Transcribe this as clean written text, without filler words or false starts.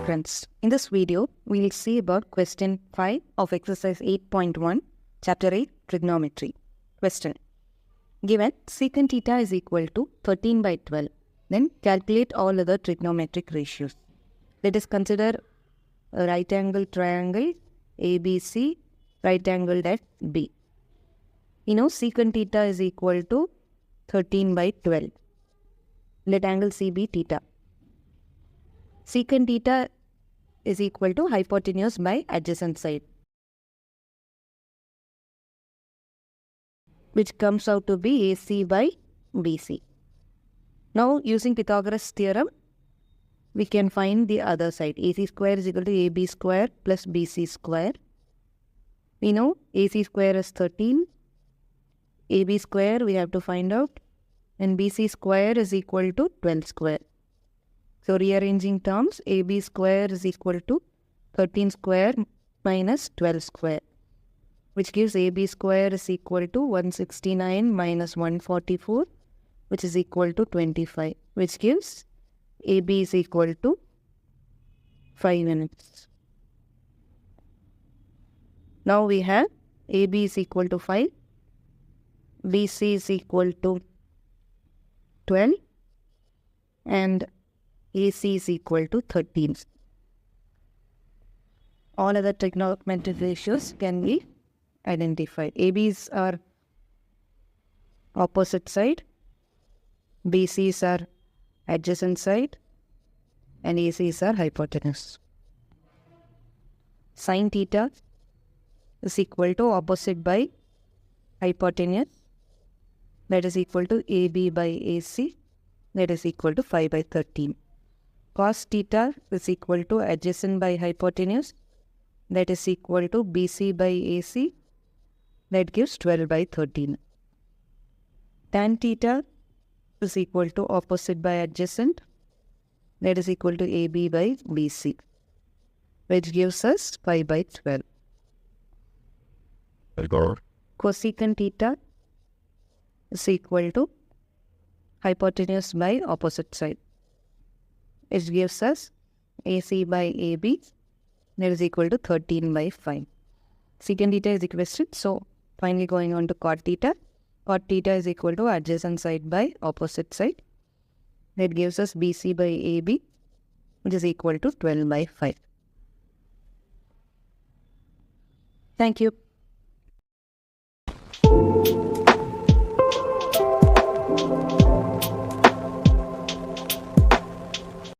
Friends, in this video, we will see about question 5 of exercise 8.1, chapter 8, Trigonometry. Question. Given secant theta is equal to 13 by 12, then calculate all other trigonometric ratios. Let us consider a right angle triangle ABC, right angled at B. We know secant theta is equal to 13 by 12. Let angle C be theta. Secant theta is equal to hypotenuse by adjacent side, which comes out to be AC by BC. Now, using Pythagoras theorem, we can find the other side. AC square is equal to AB square plus BC square. We know AC square is 13. AB square we have to find out. And BC square is equal to 12 square. So, rearranging terms, AB square is equal to 13 square minus 12 square, which gives AB square is equal to 169 minus 144, which is equal to 25, which gives AB is equal to 5 units. Now we have AB is equal to 5, BC is equal to 12, and AC is equal to 13. All other trigonometric ratios can be identified. AB's are opposite side, BC's are adjacent side, and AC's are hypotenuse. Sin theta is equal to opposite by hypotenuse, that is equal to AB by AC, that is equal to 5 by 13. Cos theta is equal to adjacent by hypotenuse, that is equal to BC by AC, that gives 12 by 13. Tan theta is equal to opposite by adjacent, that is equal to AB by BC, which gives us 5 by 12. Cosecant theta is equal to hypotenuse by opposite side, which gives us AC by AB, that is equal to 13 by 5. Secant theta is equation, so finally going on to cot theta. Cot theta is equal to adjacent side by opposite side, that gives us BC by AB, which is equal to 12 by 5. Thank you.